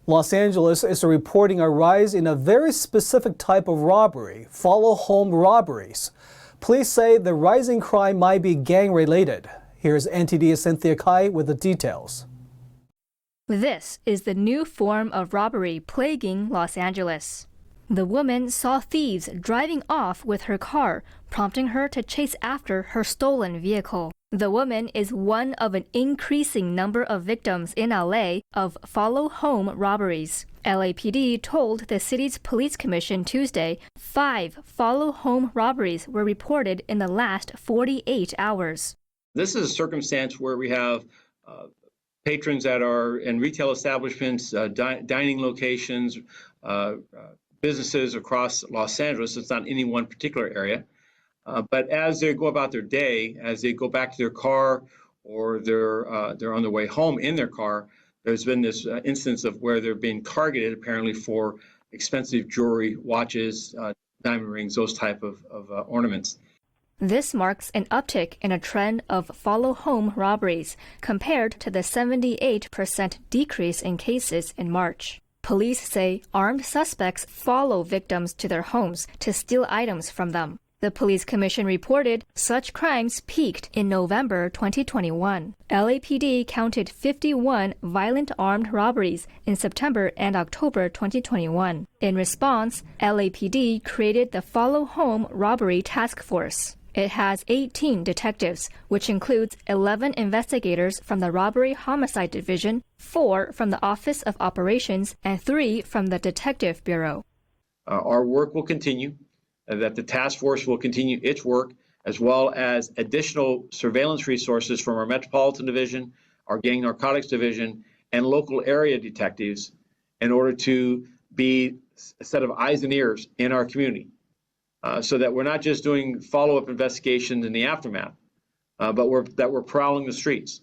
Los Angeles is reporting a rise in a very specific type of robbery, follow-home robberies. Police say the rising crime might be gang-related. Here's NTD's Cynthia Kai with the details. This is the new form of robbery plaguing Los Angeles. The woman saw thieves driving off with her car, prompting her to chase after her stolen vehicle. The woman is one of an increasing number of victims in LA of follow-home robberies. LAPD told the city's police commission Tuesday 5 follow-home robberies were reported in the last 48 hours. This is a circumstance where we have patrons that are in retail establishments, dining locations, businesses across Los Angeles. It's not any one particular area. But as they go about their day, as they go back to their car or they're on their way home in their car, there's been this instance of where they're being targeted apparently for expensive jewelry, watches, diamond rings, those type of ornaments. This marks an uptick in a trend of follow-home robberies compared to the 78% decrease in cases in March. Police say armed suspects follow victims to their homes to steal items from them. The police commission reported such crimes peaked in November 2021. LAPD counted 51 violent armed robberies in September and October 2021. In response, LAPD created the Follow Home Robbery Task Force. It has 18 detectives, which includes 11 investigators from the Robbery Homicide Division, 4 from the Office of Operations, and 3 from the Detective Bureau. Our work will continue. That the task force will continue its work, as well as additional surveillance resources from our Metropolitan Division, our Gang Narcotics Division, and local area detectives in order to be a set of eyes and ears in our community, so that we're not just doing follow-up investigations in the aftermath, but we're prowling the streets.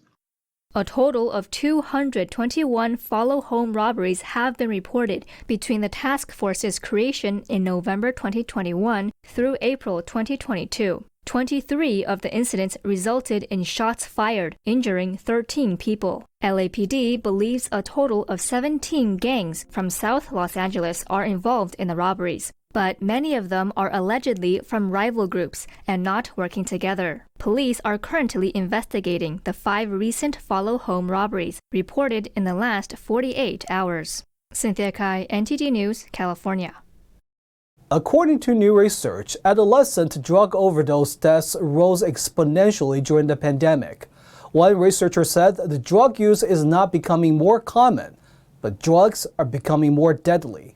A total of 221 follow-home robberies have been reported between the task force's creation in November 2021 through April 2022. 23 of the incidents resulted in shots fired, injuring 13 people. LAPD believes a total of 17 gangs from South Los Angeles are involved in the robberies, but many of them are allegedly from rival groups and not working together. Police are currently investigating the 5 recent follow-home robberies reported in the last 48 hours. Cynthia Kai, NTD News, California. According to new research, adolescent drug overdose deaths rose exponentially during the pandemic. One researcher said the drug use is not becoming more common, but drugs are becoming more deadly.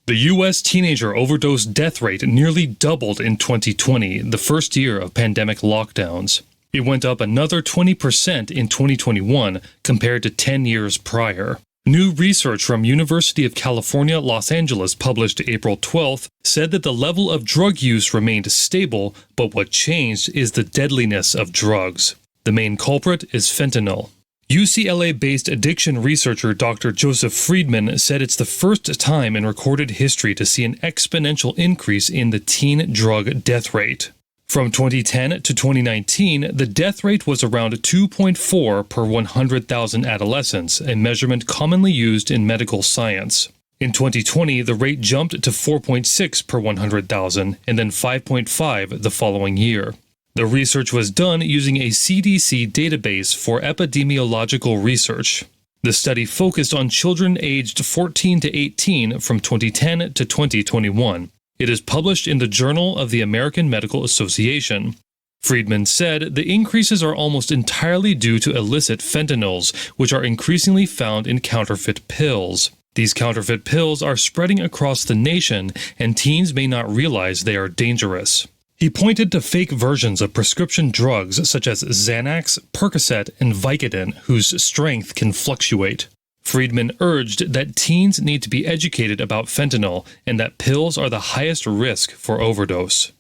The U.S. teenager overdose death rate nearly doubled in 2020, the first year of pandemic lockdowns. It went up another 20% in 2021 compared to 10 years prior. New research from University of California, Los Angeles, published April 12th, said that the level of drug use remained stable, but what changed is the deadliness of drugs. The main culprit is fentanyl. UCLA-based addiction researcher Dr. Joseph Friedman said it's the first time in recorded history to see an exponential increase in the teen drug death rate. From 2010 to 2019, the death rate was around 2.4 per 100,000 adolescents, a measurement commonly used in medical science. In 2020, the rate jumped to 4.6 per 100,000, and then 5.5 the following year. The research was done using a CDC database for epidemiological research. The study focused on children aged 14 to 18 from 2010 to 2021. It is published in the Journal of the American Medical Association. Friedman said the increases are almost entirely due to illicit fentanyls, which are increasingly found in counterfeit pills. These counterfeit pills are spreading across the nation, and teens may not realize they are dangerous. He pointed to fake versions of prescription drugs such as Xanax, Percocet, and Vicodin, whose strength can fluctuate. Friedman urged that teens need to be educated about fentanyl and that pills are the highest risk for overdose.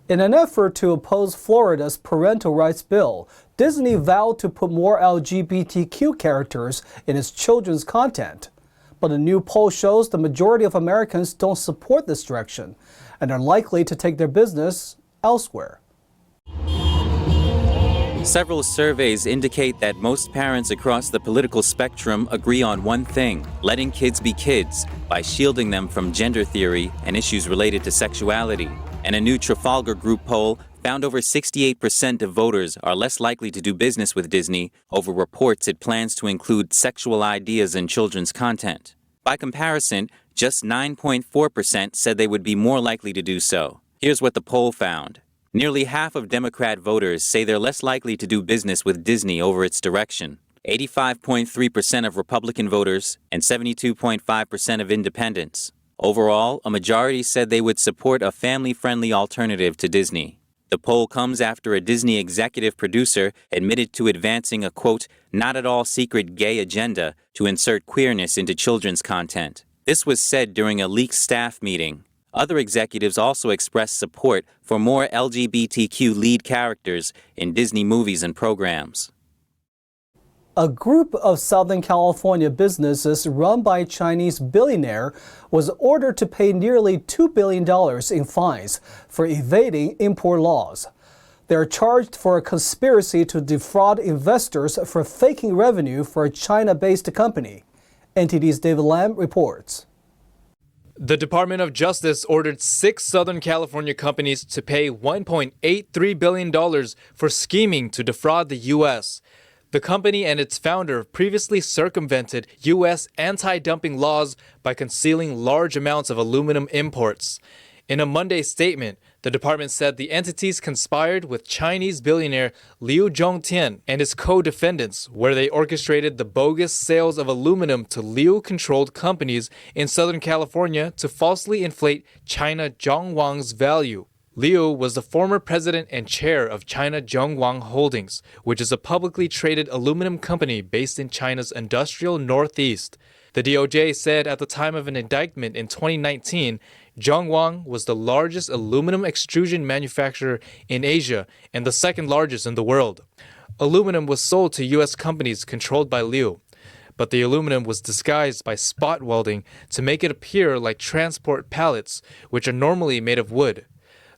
In an effort to oppose Florida's parental rights bill, Disney vowed to put more LGBTQ characters in its children's content. But a new poll shows the majority of Americans don't support this direction and are likely to take their business elsewhere. Several surveys indicate that most parents across the political spectrum agree on one thing: letting kids be kids by shielding them from gender theory and issues related to sexuality. And a new Trafalgar Group poll found over 68% of voters are less likely to do business with Disney over reports it plans to include sexual ideas in children's content. By comparison, just 9.4% said they would be more likely to do so. Here's what the poll found. Nearly half of Democrat voters say they're less likely to do business with Disney over its direction. 85.3% of Republican voters and 72.5% of independents. Overall, a majority said they would support a family-friendly alternative to Disney. The poll comes after a Disney executive producer admitted to advancing a, quote, not at all secret gay agenda to insert queerness into children's content. This was said during a leaked staff meeting. Other executives also expressed support for more LGBTQ lead characters in Disney movies and programs. A group of Southern California businesses run by a Chinese billionaire was ordered to pay nearly $2 billion in fines for evading import laws. They are charged for a conspiracy to defraud investors for faking revenue for a China-based company. NTD's David Lam reports. The Department of Justice ordered 6 Southern California companies to pay $1.83 billion for scheming to defraud the U.S. The company and its founder previously circumvented U.S. anti-dumping laws by concealing large amounts of aluminum imports. In a Monday statement, the department said the entities conspired with Chinese billionaire Liu Zhongtian and his co-defendants, where they orchestrated the bogus sales of aluminum to Liu-controlled companies in Southern California to falsely inflate China Zhongwang's value. Liu was the former president and chair of China Zhongwang Holdings, which is a publicly traded aluminum company based in China's industrial northeast. The DOJ said at the time of an indictment in 2019, Zhongwang was the largest aluminum extrusion manufacturer in Asia and the second largest in the world. Aluminum was sold to U.S. companies controlled by Liu, but the aluminum was disguised by spot welding to make it appear like transport pallets, which are normally made of wood.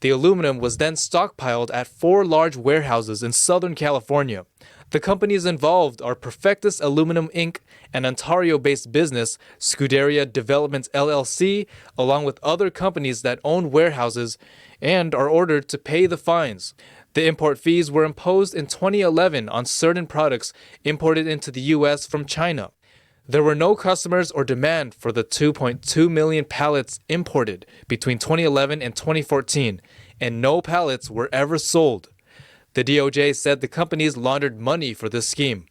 The aluminum was then stockpiled at 4 large warehouses in Southern California. The companies involved are Perfectus Aluminum Inc., an Ontario-based business, Scuderia Development LLC, along with other companies that own warehouses, and are ordered to pay the fines. The import fees were imposed in 2011 on certain products imported into the U.S. from China. There were no customers or demand for the 2.2 million pallets imported between 2011 and 2014, and no pallets were ever sold. The DOJ said the companies laundered money for this scheme.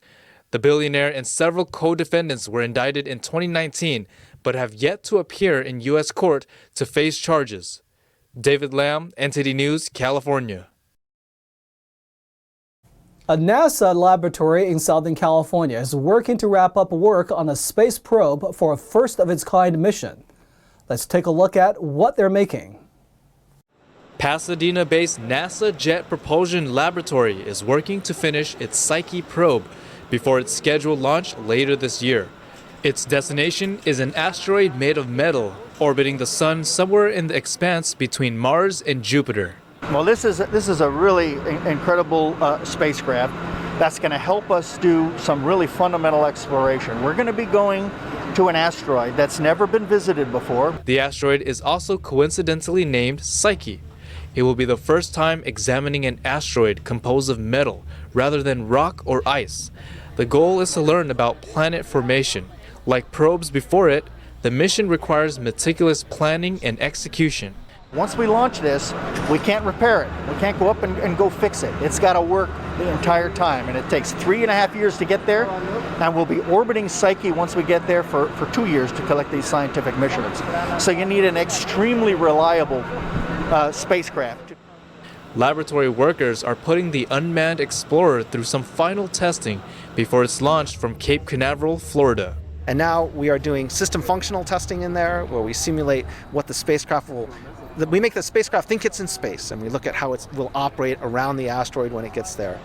The billionaire and several co-defendants were indicted in 2019, but have yet to appear in U.S. court to face charges. David Lam, NTD News, California. A NASA laboratory in Southern California is working to wrap up work on a space probe for a first-of-its-kind mission. Let's take a look at what they're making. Pasadena-based NASA Jet Propulsion Laboratory is working to finish its Psyche probe before its scheduled launch later this year. Its destination is an asteroid made of metal, orbiting the Sun somewhere in the expanse between Mars and Jupiter. Well, this is a really incredible spacecraft that's going to help us do some really fundamental exploration. We're going to be going to an asteroid that's never been visited before. The asteroid is also coincidentally named Psyche. It will be the first time examining an asteroid composed of metal rather than rock or ice. The goal is to learn about planet formation. Like probes before it, the mission requires meticulous planning and execution. Once we launch this, we can't repair it. We can't go up and go fix it. It's got to work the entire time, and it takes 3.5 years to get there, and we'll be orbiting Psyche once we get there for 2 years to collect these scientific missions. So you need an extremely reliable spacecraft. Laboratory workers are putting the unmanned Explorer through some final testing before it's launched from Cape Canaveral, Florida. And now we are doing system functional testing in there, where we simulate what the spacecraft will... We make the spacecraft think it's in space, and we look at how it will operate around the asteroid when it gets there.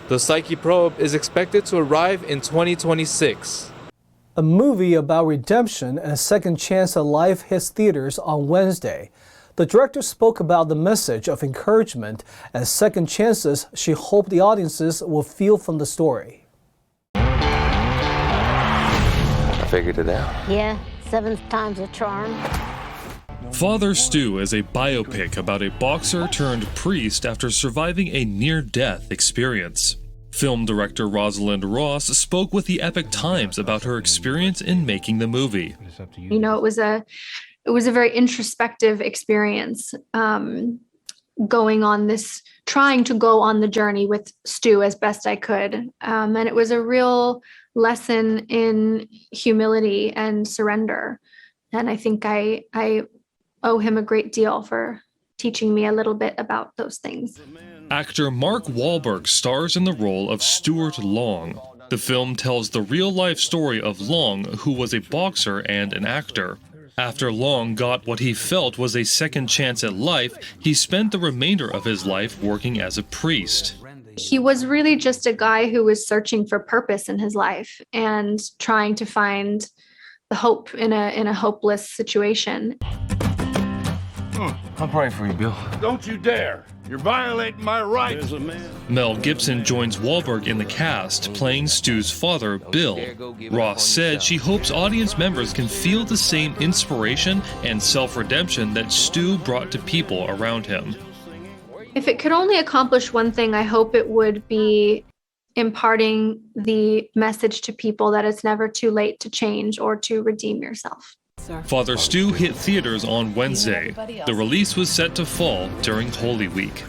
The Psyche probe is expected to arrive in 2026. A movie about redemption and a second chance at life hits theaters on Wednesday. The director spoke about the message of encouragement and second chances she hoped the audiences will feel from the story. I figured it out. Yeah, 7th time's a charm. Father Stu is a biopic about a boxer turned priest after surviving a near-death experience. Film director Rosalind Ross spoke with the Epic Times about her experience in making the movie. You know, it was a very introspective experience, going on this, trying to go on the journey with Stu as best I could. And it was a real lesson in humility and surrender. And I think I owe him a great deal for teaching me a little bit about those things. Actor Mark Wahlberg stars in the role of Stuart Long. The film tells the real-life story of Long, who was a boxer and an actor. After Long got what he felt was a second chance at life, he spent the remainder of his life working as a priest. He was really just a guy who was searching for purpose in his life and trying to find the hope in a hopeless situation. I'm praying for you, Bill. Don't you dare! You're violating my rights. Mel Gibson joins Wahlberg in the cast, playing Stu's father, Bill. Ross said she hopes audience members can feel the same inspiration and self-redemption that Stu brought to people around him. If it could only accomplish one thing, I hope it would be imparting the message to people that it's never too late to change or to redeem yourself. Father Stu hit theaters on Wednesday. The release was set to fall during Holy Week.